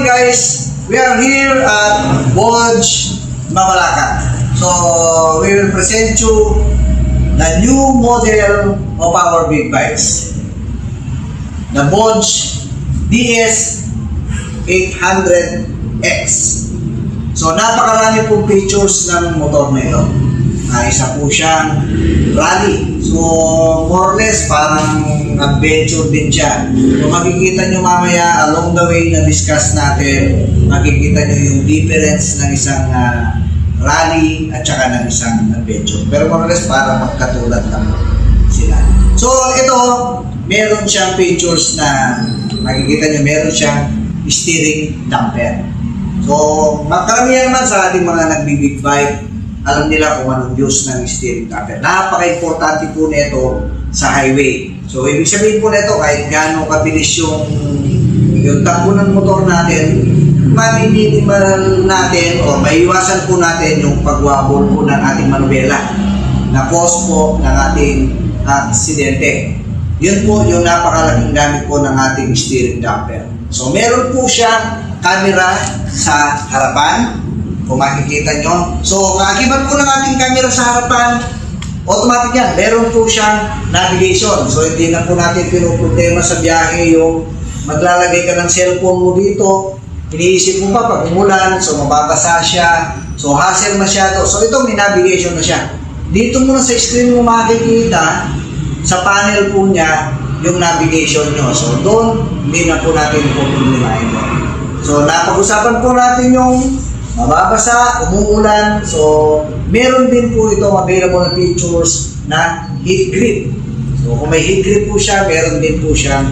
guys, we are here at Bodge, Mabalacat. So we will present you the new model of our big bikes, the Bodge DS 800X. So napakarami pong features ng motor na ito. Isa po siyang rally. So more or less parang adventure din siya. So makikita nyo mamaya along the way na discuss natin, makikita nyo yung difference ng isang rally at saka ng isang adventure. Pero more or less parang magkatulad lang sila. So ito, meron siyang features na makikita nyo, meron siyang steering damper. So makaramihan naman sa ating mga nagbibig bike, alam nila kung anong use ng steering damper. Napaka-importante po nito sa highway. So ibig sabihin po nito, kahit gaano kabilis yung takbo ng motor natin, ma-minimal natin o maiwasan po natin yung pagwabol po ng ating manubela na cause po ng ating aksidente. Yun po yung napakalaking gamit po ng ating steering damper. So meron po siyang camera sa harapan, kung makikita nyo. So kaakibat po ng ating camera sa harapan, automatic yan, meron po siyang navigation. So hindi na po natin pinoproblema sa biyahe yung maglalagay ka ng cellphone mo dito, iniisip mo pa pag umulan, so mababasa siya, so hassle masyado. So ito may navigation na siya. Dito mo na sa screen mo makikita sa panel po niya yung navigation nyo. So doon, hindi na po natin problemahin mo. So napag-usapan po natin yung mababasa, umuulan. So meron din po ito available na features na heat grip. So kung may heat grip po siya, meron din po siyang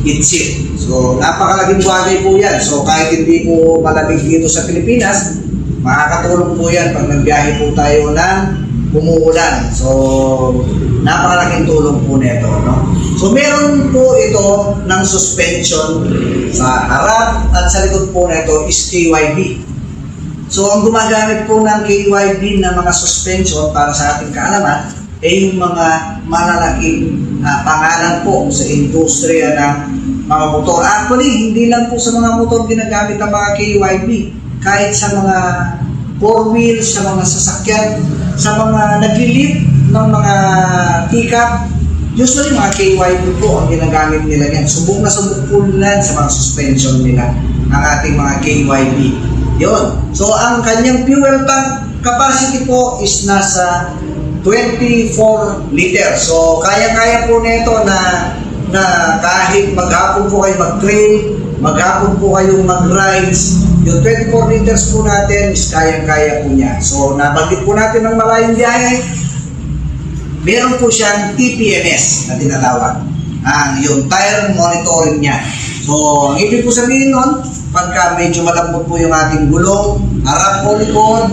heat shield. So napakalaking bagay po yan. So kahit hindi po malamig dito sa Pilipinas, makakatulong po yan pag nagbiyahe po tayo ng umuulan. So napakalaking tulong po nito, no? So meron po ito ng suspension sa harap at sa likod po nito is KYB. So ang gumagamit po ng KYB na mga suspension para sa ating kaalaman ay yung mga malalaking pangalan po sa industriya ng mga motor. Actually, hindi lang po sa mga motor ginagamit ang mga KYB. Kahit sa mga four wheels, sa mga sasakyan, sa mga naglilip ng mga pick-up, usually mga KYB po ang ginagamit nila yan. Subok na subok po nila sa mga suspension nila ang ating mga KYB. Yun. So ang kanyang fuel tank capacity po is nasa 24 liters. So kaya-kaya po nito na kahit maghapon po kayo mag-trail, maghapon po kayong mag-rides, yung 24 liters po natin is kaya-kaya po niya. So nabanggit po natin ng malayong biyahe, meron po siyang TPMS na tinatawag. Yung tire monitoring niya. So ang ibig po sabihin nun, pagka medyo malambot po yung ating gulong, harap o likod,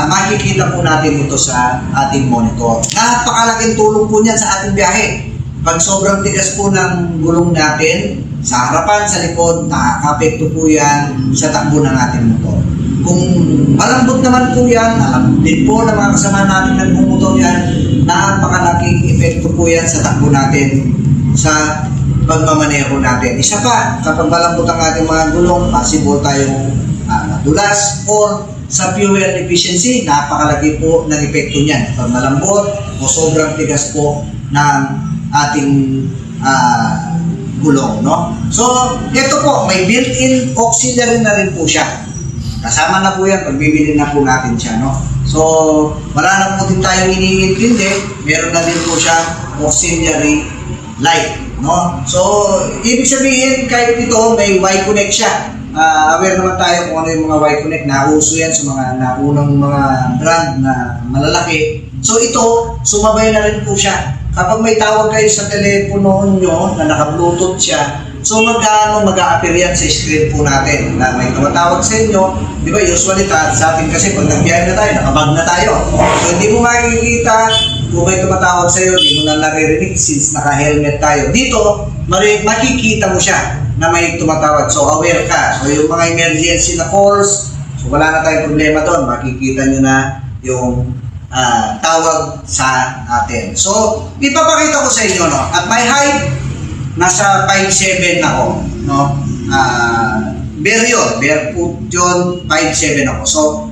makikita po natin ito sa ating monitor. Napakalaking tulong po niyan sa ating biyahe. Pag sobrang tigas po ng gulong natin, sa harapan, sa likod, nakaka-apekto po yan sa takbo ng ating motor. Kung malambot naman po yan, alam din po ng mga kasama natin nagmumotor yan, napakalaking epekto po yan sa takbo natin sa pagmamaneho natin. Isa pa, kapag malambot ang ating mga gulong, possible tayong madulas or sa fuel efficiency, napakalaki po ng epekto niyan. Pag malambot o sobrang tigas po ng ating gulong, no? So, ito po, may built-in auxiliary na rin po siya. Kasama na po yan, pagbibili na po natin siya, no? So, wala na po din tayong iniintindi, meron na din po siya auxiliary light, no? So, ibig sabihin, kahit ito, may Y-Connect siya. Aware naman tayo kung ano yung mga Y-Connect, nauso yan sa mga naunang mga brand na malalaki. So, ito, sumabay na rin po siya. Kapag may tawag kayo sa telepono nyo na naka-bluetooth siya, so mag-a-appear yan sa screen po natin na may tumatawag sa inyo. Di ba, usually sa atin kasi pag nagbiyahe na tayo, nakabag na tayo. So hindi mo makikita kung may tumatawag sa iyo, hindi mo na naririnig since naka-helmet tayo. Dito, makikita mo siya na may tumatawag. So aware ka. So yung mga emergency na calls, so wala na tayong problema doon. Makikita nyo na yung tawag sa atin. So, ipapakita ko sa inyo, no? At my height, nasa 5'7" ako, no? barefoot yun, 5'7 ako. So,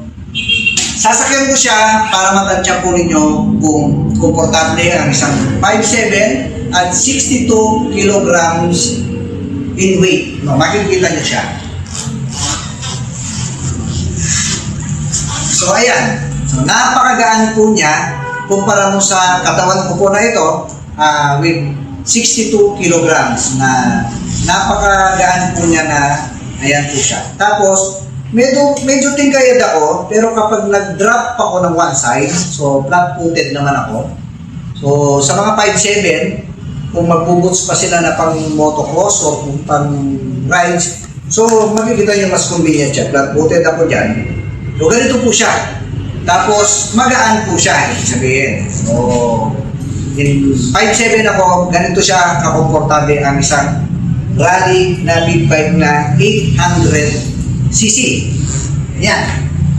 sasakyan ko siya para matansya po ninyo kung komportable ang isang 5'7 at 62 kilograms in weight. No, makikita niyo siya. So, ayan. So, napakagaan po niya kumpara mo sa katawan ko po na ito with 62 kilograms na napakagaan po niya na ayan po siya. Tapos, medyo tingkayad ako, pero kapag nag-drop ako ng one side, so flat-footed naman ako. So, sa mga 5'7", kung magbubuts pa sila na pang motocross o kung pang rides, so makikita nyo mas convenient siya. Flat-footed ako dyan. So, ganito po siya. Tapos, magaan po siya, ibig sabihin. So, in 5'7 ako, ganito siya kakomportable ang isang rally na big bike na 800cc. Yan.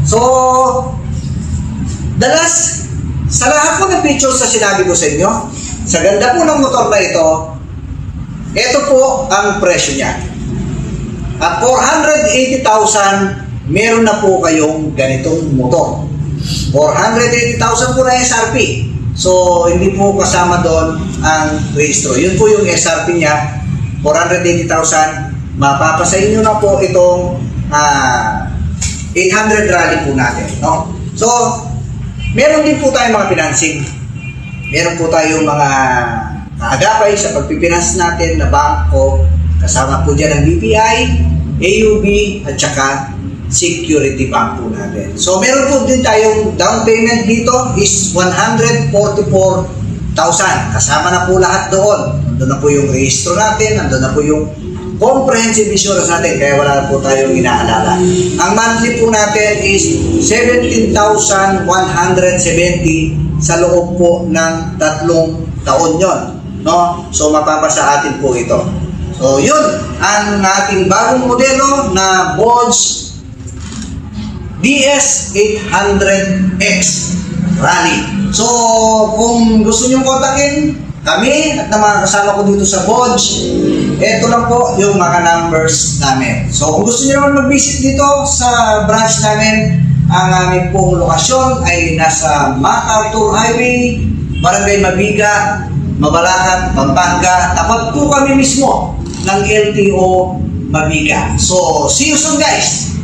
So, sa lahat po ng pictures na sinabi ko sa inyo, sa ganda po ng motor na ito po ang presyo niya. At 480,000, meron na po kayong ganitong motor. 480,000 po na SRP. So, hindi po kasama doon ang registro. Yun po yung SRP niya, 480,000. Mapapasa inyo na po itong 800 rally po natin. No? So, meron din po tayong mga financing. Meron po tayong mga agapay sa pagpipinance natin na bangko. Kasama po dyan ang BPI, AUB, at saka security bank po natin. So, meron po din tayong down payment dito is 144,000. Kasama na po lahat doon. Nandun na po yung registro natin, nandun na po yung comprehensive insurance natin, kaya wala na po tayong inaalala. Ang monthly po natin is 17,170 sa loob po ng 3 taon yon. No? So, mapapasa atin po ito. So, yun ang ating bagong modelo na Bosch DS800X Rally. So, kung gusto nyo kontakin kami at na mga kasama ko dito sa Bosch, ito lang po yung mga numbers namin. So, kung gusto nyo naman mag-visit dito sa branch namin, ang aming pong lokasyon ay nasa MacArthur Highway, Barangay Mabiga, Mabalacat, Pampanga. Tapat po kami mismo ng LTO Mabiga. So, see you soon guys!